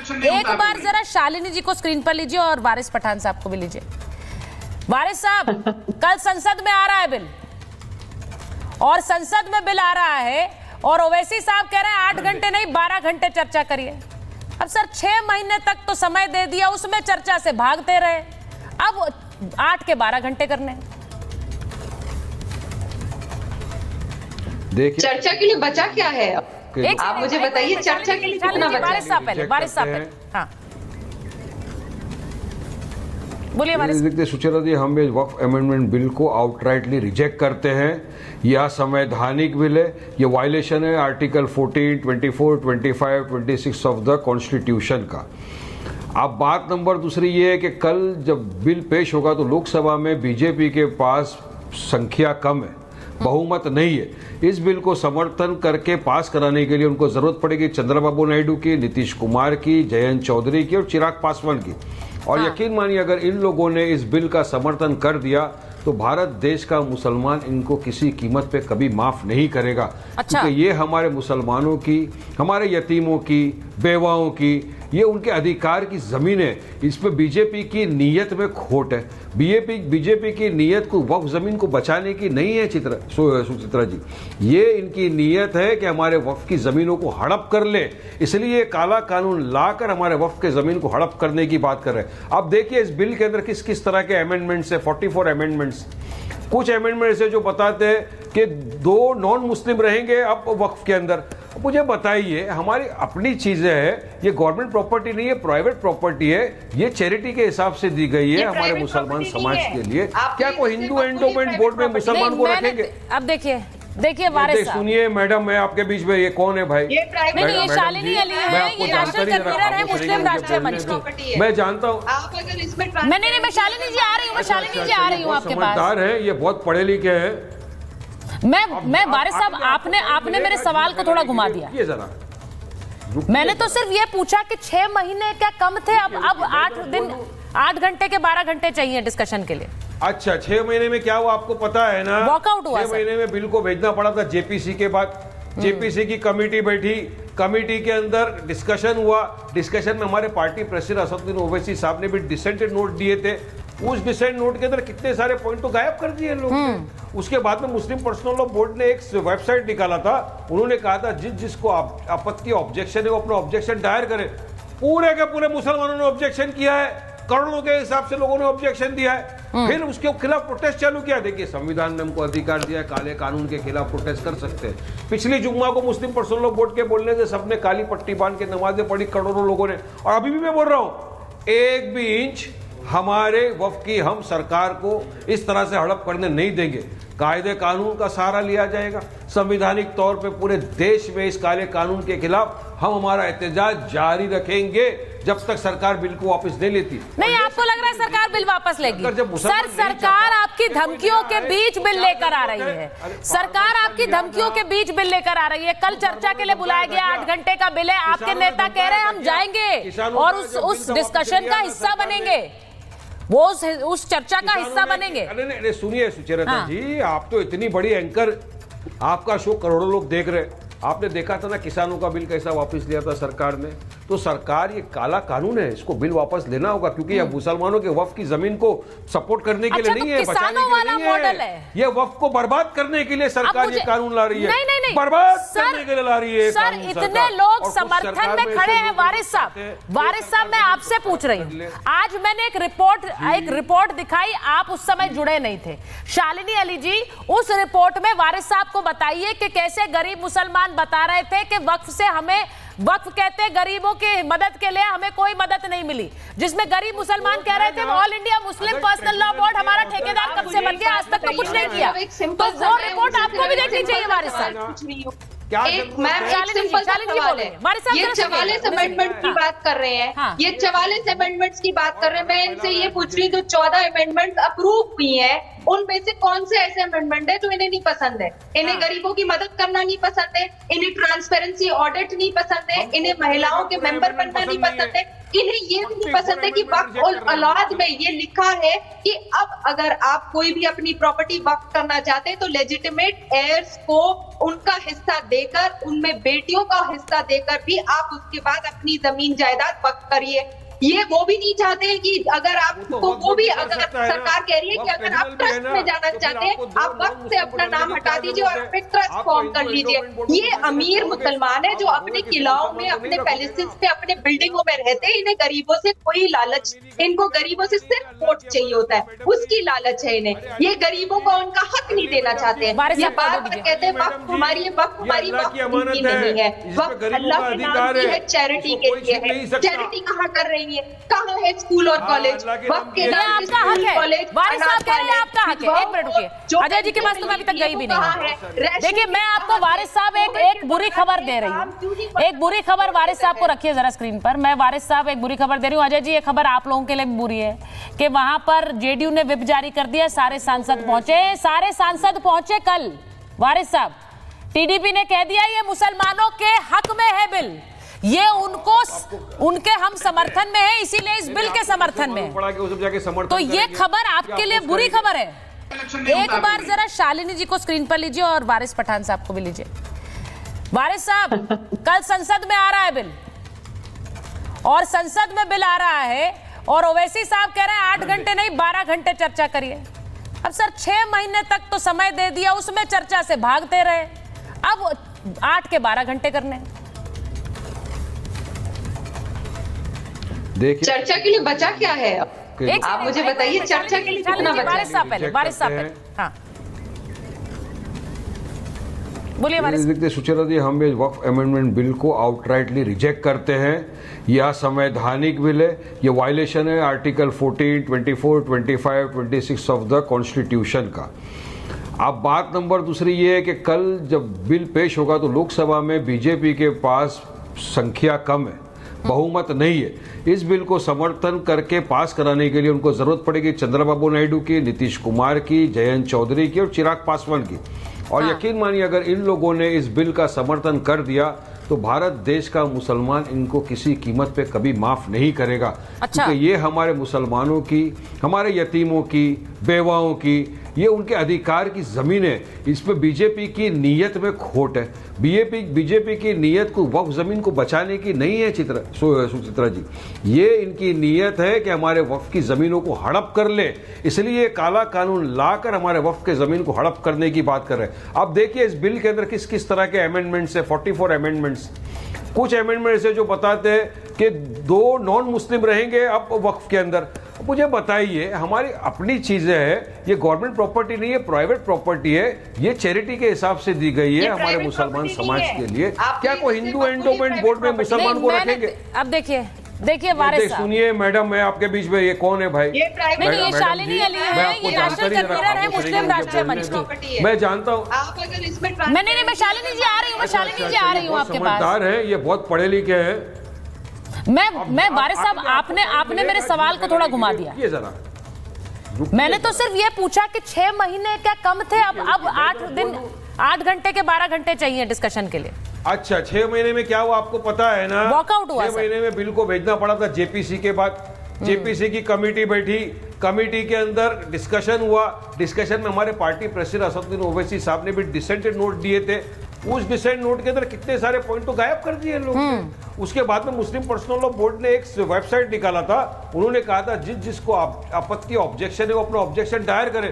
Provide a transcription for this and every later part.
एक बार जरा शालिनी जी को स्क्रीन पर लीजिए और वारिस पठान साहब को भी लीजिए। वारिस साहब, कल संसद में आ रहा है बिल, और संसद में बिल आ रहा है और ओवैसी साहब कह रहे हैं 8 घंटे नहीं 12 घंटे चर्चा करिए। अब सर 6 महीने तक तो समय दे दिया, उसमें चर्चा से भागते रहे, अब 8 के 12 घंटे करने। देखिए चर्चा के लिए बचा क्या है? आप मुझे बताइए चर्चा के लिए कितना बचा? वारिस साहब पहले, हाँ बोलिए वारिस। देखते सुचेता जी, हम इस वक्फ अमेंडमेंट बिल को आउटराइटली रिजेक्ट करते हैं। यह असंवैधानिक बिल है, यह वायलेशन है आर्टिकल 14, 24, 25, 26 ऑफ द कॉन्स्टिट्यूशन का। अब बात नंबर दूसरी ये है कि कल जब बिल पेश होगा तो लोकसभा में बीजेपी के पास संख्या कम है, बहुमत नहीं है। इस बिल को समर्थन करके पास कराने के लिए उनको जरूरत पड़ेगी चंद्रबाबू नायडू की, नीतीश कुमार की, जयंत चौधरी की और चिराग पासवान की। और यकीन मानिए अगर इन लोगों ने इस बिल का समर्थन कर दिया तो भारत देश का मुसलमान इनको किसी कीमत पे कभी माफ नहीं करेगा। अच्छा। क्योंकि ये हमारे मुसलमानों की, हमारे यतीमों की, बेवाओं की, ये उनके अधिकार की जमीन है। इस पे बीजेपी की नीयत में खोट है। बीजेपी की नीयत को वक्फ जमीन को बचाने की नहीं है सुचित्रा जी, ये इनकी नीयत है कि हमारे वक्फ की जमीनों को हड़प कर ले, इसलिए काला कानून लाकर हमारे वक्फ के जमीन को हड़प करने की बात कर रहे हैं। अब देखिए इस बिल के अंदर किस किस तरह के अमेंडमेंट्स है, 44 अमेंडमेंट्स। कुछ अमेंडमेंट्स है जो बताते हैं कि 2 नॉन मुस्लिम रहेंगे अब वक्फ के अंदर। मुझे बताइए, हमारी अपनी चीजें हैं, ये गवर्नमेंट प्रॉपर्टी नहीं है, प्राइवेट प्रॉपर्टी है, ये चैरिटी के हिसाब से दी गई है हमारे मुसलमान समाज के लिए। क्या कोई हिंदू एंडोमेंट बोर्ड में मुसलमान को रखेंगे? अब देखिए वारिस साहब, सुनिए मैडम, मैं आपके बीच में, ये कौन है भाई? नहीं ये शालिनी अली है, ये नेशनल कन्वीनर है मुस्लिम राष्ट्रीय मंच की। मैं जानता हूँ, आप अगर इसमें मैं शालिनी जी आ रही हूँ, मैं शालिनी जी आ रही हूँ आपके पास। समझदार है, ये बहुत पढ़े लिखे हैं। मैं वारिस साहब, आपने मेरे सवाल को थोड़ा घुमा दिया। ये जरा मैंने तो सिर्फ ये पूछा कि 6 महीने क्या कम थे, अब 8 घंटे के 12 घंटे चाहिए डिस्कशन के लिए। अच्छा, 6 महीने में क्या हुआ आपको पता है ना? वॉकआउट हुआ 6 महीने में बिल को भेजना पड़ा था जेपीसी के बाद। जेपीसी की कमेटी बैठी, कमेटी के अंदर डिस्कशन हुआ। डिस्कशन में हमारे पार्टी प्रेसिडेंट असदुद्दीन ओवैसी साहब ने भी डिसेंटेड नोट दिए थे। उस डिसेंट नोट के अंदर कितने सारे पॉइंट तो गायब कर दिए लोगों ने। उसके बाद में मुस्लिम पर्सनल लॉ बोर्ड ने एक वेबसाइट निकाला था, उन्होंने कहा था जिसको आपत्ति ऑब्जेक्शन है वो अपना ऑब्जेक्शन दायर करे। पूरे के पूरे मुसलमानों ने ऑब्जेक्शन किया है, करोड़ों के हिसाब से लोगों ने ऑब्जेक्शन दिया है। फिर उसके खिलाफ प्रोटेस्ट चालू किया। देखिए संविधान ने हमको अधिकार दिया है, काले कानून के खिलाफ प्रोटेस्ट कर सकते हैं। पिछली जुम्मा को मुस्लिम पर्सनल लॉ बोर्ड के बोलने से सबने काली पट्टी बांध के नमाजें पढ़ी, करोड़ों लोगों ने। और अभी भी मैं बोल रहा हूं, 1 भी इंच हमारे वक्फ की हम सरकार को इस तरह से हड़प करने नहीं देंगे। कायदे कानून का सहारा लिया जाएगा। संवैधानिक तौर पे पूरे देश में इस काले कानून के खिलाफ हम हमारा एहतजाज जारी रखेंगे जब तक सरकार बिल को वापस नहीं लेती। नहीं, आपको लग रहा है सरकार बिल वापस लेगी? सर, सरकार आपकी धमकियों के बीच बिल लेकर आ रही है। सरकार आपकी धमकियों के बीच बिल लेकर आ रही है। कल चर्चा के लिए बुलाया गया, 8 घंटे का बिल है। आपके नेता कह रहे हैं हम जाएंगे और उस डिस्कशन का हिस्सा बनेंगे, वो उस चर्चा का हिस्सा बनेंगे। अरे सुनिए सुचेता जी, आप तो इतनी बड़ी एंकर, आपका शो करोड़ों लोग देख रहे। आपने देखा था ना किसानों का बिल कैसा वापस लिया था सरकार ने। तो सरकार, ये काला कानून है, इसको बिल वापस लेना होगा, क्योंकि यह मुसलमानों के वक्फ की जमीन को सपोर्ट करने के लिए नहीं है, बचाने के लिए नहीं है। ये वक्फ को बर्बाद करने के लिए सरकार ये कानून ला रही है। नहीं, बर्बाद करने के लिए ला रही है सर, इतने लोग समर्थन में खड़े हैं। वारिस साहब, मैं आपसे पूछ रही हूँ, आज मैंने एक रिपोर्ट दिखाई, आप उस समय जुड़े नहीं थे। शालिनी अली जी, उस रिपोर्ट में वारिस साहब को बताइए कि कैसे गरीब मुसलमान बता रहे थे कि वक्फ से हमें, वक्फ कहते हैं गरीबों की मदद के लिए, हमें कोई मदद नहीं मिली, जिसमें गरीब मुसलमान कह रहे थे all India Muslim personal law board हमारा ठेकेदार कब से बन गया, आज तक तो कुछ नहीं किया। तो वो रिपोर्ट आपको भी देखनी चाहिए वारिस साहब। ये 44 अमेंडमेंट की बात कर रहे हैं, ये 44 अमेंडमेंट्स की बात कर रहे हैं। मैं इनसे ये पूछ रही हूँ, जो 14 अमेंडमेंट अप्रूव हुई है, उनमें से कौन से ऐसे अमेंडमेंट है जो इन्हें नहीं पसंद है? इन्हें गरीबों की मदद करना नहीं पसंद है, इन्हें ट्रांसपेरेंसी ऑडिट नहीं पसंद है, इन्हें महिलाओं के मेंबर बनना नहीं पसंद है। इन्हें ये नहीं पसंद है कि वक्फ और औलाद में ये लिखा है कि अब अगर आप कोई भी अपनी प्रॉपर्टी वक्फ करना चाहते हैं तो लेजिटिमेट एयर्स को उनका हिस्सा देकर, उनमें बेटियों का हिस्सा देकर भी आप उसके बाद अपनी जमीन जायदाद वक्फ करिए। ये वो भी नहीं चाहते हैं कि अगर आपको वो भी, अगर सरकार कह रही है कि अगर आप ट्रस्ट में जाना चाहते हैं आप वक्त से अपना नाम हटा दीजिए और अपने ट्रस्ट फॉर्म कर लीजिए। ये अमीर मुसलमान है जो अपने किलाओं में, अपने पैलेसेस में, अपने बिल्डिंगों में रहते हैं। इन्हें गरीबों से कोई लालच, इनको गरीबों से सिर्फ वोट चाहिए होता है, उसकी लालच है इन्हें। ये गरीबों को उनका हक नहीं देना चाहते हैं। ये बार बार कहते हैं वक्त हमारी है, वक्त हमारी वक्त नहीं है, वक्त अल्लाह के नाम की है, चैरिटी के लिए है। चैरिटी कहाँ कर रही है, कहाँ है स्कूल और कॉलेज? वक्त के नाम आपका हक है, वारिस साहब कह रहे हैं आपका हक है। एक मिनट रुकिए, अजय जी के पास तो मैं अभी तक गई भी नहीं। देखिए मैं आपको वारिस साहब एक बुरी खबर दे रही हूँ, एक बुरी खबर वारिस साहब को रखिए जरा स्क्रीन पर। मैं वारिस साहब एक बुरी खबर दे रही हूँ। अजय जी ये खबर आप लोगों के लिए भी बुरी है कि वहां पर जेडीयू ने व्हिप जारी कर दिया, सारे सांसद पहुंचे कल। वारिस साहब, टीडीपी ने कह दिया ये मुसलमानों के हक में है बिल, ये उनके हम समर्थन में है, इसीलिए इस बिल के समर्थन में है। तो ये खबर आपके लिए बुरी खबर है। एक बार जरा शालिनी जी को स्क्रीन पर लीजिए और वारिस पठान साहब को भी लीजिए। वारिस साहब, कल संसद में आ रहा है बिल, और संसद में बिल आ रहा है और ओवैसी साहब कह रहे हैं 8 घंटे नहीं 12 घंटे चर्चा करिए। अब सर 6 महीने तक तो समय दे दिया, उसमें चर्चा से भागते रहे, अब 8 के 12 घंटे करने। चर्चा के लिए बचा क्या है? आप मुझे बताइए चर्चा के लिए कितना बचा? वारिस साहब पहले हाँ बोलिए वारिस। देखते सुचेता जी, हम ये वक्फ अमेंडमेंट बिल को आउटराइटली रिजेक्ट करते हैं। यह संवैधानिक बिल है, ये वायलेशन है आर्टिकल 14, 24, 25, 26 ऑफ द कॉन्स्टिट्यूशन का। अब बात नंबर दूसरी ये है कि कल जब बिल पेश होगा तो लोकसभा में बीजेपी के पास संख्या कम है, बहुमत नहीं है। इस बिल को समर्थन करके पास कराने के लिए उनको जरूरत पड़ेगी चंद्रबाबू नायडू की, नीतीश कुमार की, जयंत चौधरी की और चिराग पासवान की। और यकीन मानिए अगर इन लोगों ने इस बिल का समर्थन कर दिया तो भारत देश का मुसलमान इनको किसी कीमत पे कभी माफ नहीं करेगा। क्योंकि ये हमारे मुसलमानों की, हमारे यतीमों की, बेवाओं की, ये उनके अधिकार की जमीन है। इसमें बीजेपी की नीयत में खोट है। बीजेपी की नीयत को वक्फ जमीन को बचाने की नहीं है सुचित्रा जी, ये इनकी नीयत है कि हमारे वक्फ की जमीनों को हड़प कर ले, इसलिए काला कानून लाकर हमारे वक्फ के जमीन को हड़प करने की बात कर रहे हैं। अब देखिए इस बिल के अंदर किस किस तरह के अमेंडमेंट्स है, 44 अमेंडमेंट्स। कुछ अमेंडमेंट्स है जो बताते हैं कि 2 नॉन मुस्लिम रहेंगे अब वक्फ के अंदर। मुझे बताइए, हमारी अपनी चीजें हैं, ये गवर्नमेंट प्रॉपर्टी नहीं है, प्राइवेट प्रॉपर्टी है, ये चैरिटी के हिसाब से दी गई है हमारे मुसलमान समाज के लिए। क्या कोई हिंदू एंडोमेंट बोर्ड में मुसलमान को रखेंगे? अब देखिए वारिस साहब, सुनिए मैडम, मैं आपके बीच में, ये कौन है भाई? नहीं, ये शालिनी अली है, ये नेशनल कन्वीनर है मुस्लिम राष्ट्रीय मंच की। मैं जानता हूँ। आप अगर इसमें मैं शालिनी जी आ रही हूँ, आपके पास। समझदार है, ये बहुत पढ़े लिखे हैं। मैं वारिस साहब, आपने मेरे सवाल को थोड़ा घुमा दिया। ये जरा मैंने तो सिर्फ ये पूछा कि 6 महीने क्या कम थे? अब 8 घंटे के 12 घंटे चाहिए डिस्कशन के लिए। अच्छा, 6 महीने में क्या हुआ आपको पता है ना? वॉकआउट हुआ। 6 महीने में बिल को भेजना पड़ा था जेपीसी के बाद। जेपीसी की कमेटी बैठी, कमेटी के अंदर डिस्कशन हुआ। डिस्कशन में हमारे पार्टी प्रेसिडेंट असदुद्दीन ओवैसी साहब ने भी डिसेंटेड नोट दिए थे। उस डिसेंट नोट के अंदर कितने सारे पॉइंट तो गायब कर दिए लोगों ने। उसके बाद में मुस्लिम पर्सनल लॉ बोर्ड ने एक वेबसाइट निकाला था, उन्होंने कहा था जिसको आपत्ति ऑब्जेक्शन है वो अपना ऑब्जेक्शन दायर करे।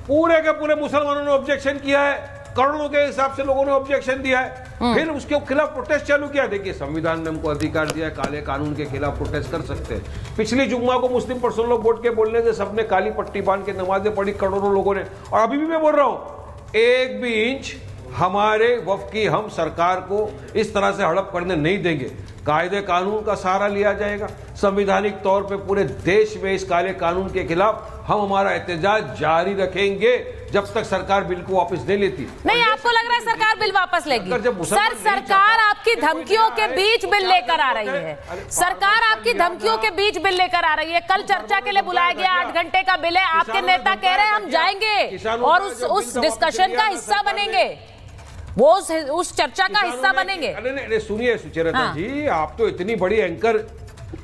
पूरे के पूरे मुसलमानों ने ऑब्जेक्शन किया है, करोड़ों के हिसाब से लोगों ने ऑब्जेक्शन दिया है। फिर उसके खिलाफ प्रोटेस्ट चालू किया। देखिए संविधान ने हमको अधिकार दिया है, काले कानून के खिलाफ प्रोटेस्ट कर सकते हैं। पिछली जुम्मा को मुस्लिम पर्सनल लॉ बोर्ड के बोलने से सबने काली पट्टी बांध के नमाजें पढ़ी, करोड़ों लोगों ने। और अभी भी मैं बोल रहा हूं, एक भी इंच हमारे वक्फ की हम सरकार को इस तरह से हड़प करने नहीं देंगे। कायदे कानून का सहारा लिया जाएगा। संवैधानिक तौर पे पूरे देश में इस काले कानून के खिलाफ हम हमारा एहतजाज जारी रखेंगे जब तक सरकार बिल को वापस नहीं लेती। नहीं, आपको लग रहा है सरकार बिल वापस लेगी? सर, सरकार आपकी धमकियों के बीच बिल लेकर आ रही है। सरकार आपकी धमकियों के बीच बिल लेकर आ रही है। कल चर्चा के लिए बुलाया गया, 8 घंटे का बिल है। आपके नेता कह रहे हैं हम जाएंगे और उस डिस्कशन का हिस्सा बनेंगे, वो उस चर्चा का हिस्सा बनेंगे। सुनिए सुचेता जी, आप तो इतनी बड़ी एंकर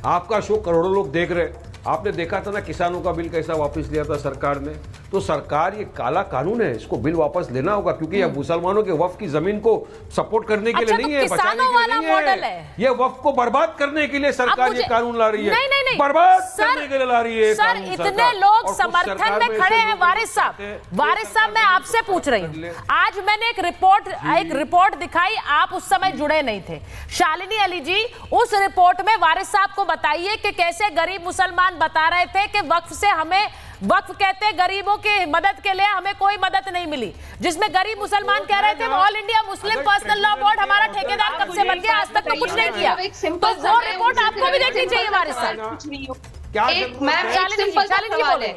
आपका शो करोड़ों लोग देख रहे हैं। आपने देखा था ना किसानों का बिल कैसा वापस लिया था सरकार ने। तो सरकार, ये काला कानून है, इसको बिल वापस लेना होगा, क्योंकि यह मुसलमानों के वक्फ की जमीन को सपोर्ट करने के लिए नहीं है, बचाने के लिए नहीं है। ये वक्फ को बर्बाद करने के लिए सरकार ये कानून ला रही है। नहीं, बर्बाद करने के लिए ला रही है सर। इतने लोग समर्थन में खड़े हैं। वारिस साहब मैं आपसे पूछ रही हूँ, आज मैंने एक रिपोर्ट दिखाई, आप उस समय जुड़े नहीं थे। शालिनी अली जी, उस रिपोर्ट में वारिस साहब को बताइए कि कैसे गरीब मुसलमान बता रहे थे कि वक्फ से हमें, वक्फ कहते गरीबों की मदद के लिए, हमें कोई मदद नहीं मिली, जिसमें गरीब मुसलमान कह रहे थे all India Muslim personal law board हमारा ठेकेदार कब से बन गया, आज तक तो कुछ नहीं किया। तो वो रिपोर्ट आपको भी देखनी चाहिए वारिस साहब। मैम एक सिंपल सवाल है,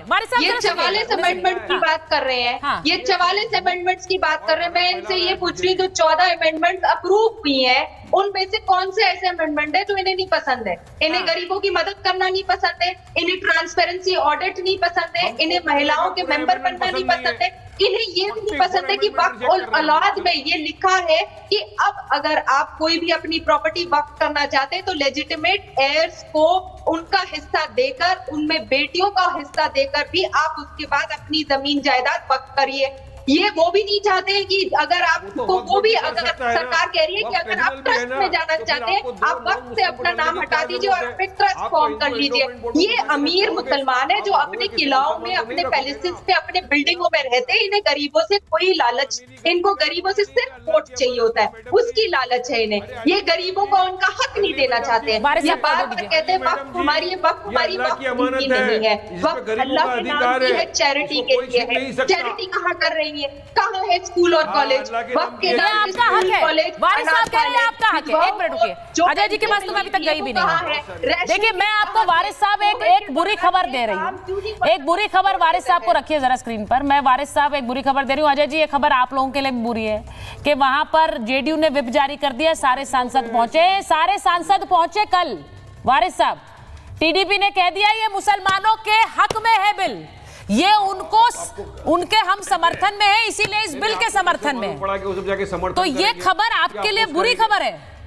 ये 44 अमेंडमेंट की बात कर रहे हैं, ये 44 अमेंडमेंट्स की बात कर रहे हैं। मैं इनसे ये पूछ रही हूँ, जो 14 अमेंडमेंट अप्रूव हुई हैं, उनमें से कौन से ऐसे अमेंडमेंट है जो इन्हें नहीं पसंद है? इन्हें गरीबों की मदद करना नहीं पसंद है, इन्हें ट्रांसपेरेंसी ऑडिट नहीं पसंद है, इन्हें महिलाओं के मेंबर बनना नहीं पसंद है, इन्हें ये नहीं पसंद है कि वक्फ और औलाद में ये लिखा है कि अब अगर आप कोई भी अपनी प्रॉपर्टी वक्फ करना चाहते हैं तो लेजिटिमेट एयर्स को उनका हिस्सा देकर, उनमें बेटियों का हिस्सा देकर भी आप उसके बाद अपनी जमीन जायदाद वक्फ करिए। ये वो भी नहीं चाहते हैं कि अगर आपको वो भी, अगर सरकार कह रही है कि अगर आप ट्रस्ट में जाना चाहते हैं, आप वक्त से अपना नाम हटा दीजिए और अपने ट्रस्ट फॉर्म कर लीजिए। ये अमीर मुसलमान है जो अपने किलाओं में, अपने पैलेसेस में, अपने बिल्डिंगों में रहते हैं। इन्हें गरीबों से कोई लालच, इनको गरीबों से सिर्फ वोट चाहिए होता है, उसकी लालच है इन्हें। ये गरीबों को उनका हक नहीं देना चाहते हैं। ये बार बार कहते हैं वक्त हमारी, वक्त हमारी वक्त नहीं है, वक्त अल्लाह के नाम की है, चैरिटी के लिए है। चैरिटी कहाँ कर रही है, कहाँ है स्कूल और कॉलेज? वक्त के नाम आपका हक है, वारिस साहब कह रहे हैं आपका हक है। एक मिनट रुकिए, अजय जी के पास तो मैं अभी तक गई भी नहीं। देखिए, मैं आपको वारिस साहब एक बुरी खबर दे रही हूँ, एक बुरी खबर वारिस साहब को रखिए जरा स्क्रीन पर। मैं वारिस साहब एक बुरी खबर दे रही हूँ। अजय जी, ये खबर आप लोगों के लिए भी बुरी है कि वहां पर जेडीयू ने विप जारी कर दिया, सारे सांसद पहुंचे कल। वारिस साहब, टीडीपी ने कह दिया ये मुसलमानों के हक में है बिल, ये उनके हम समर्थन में है, इसीलिए इस बिल के समर्थन में है। तो ये खबर आपके लिए बुरी खबर है।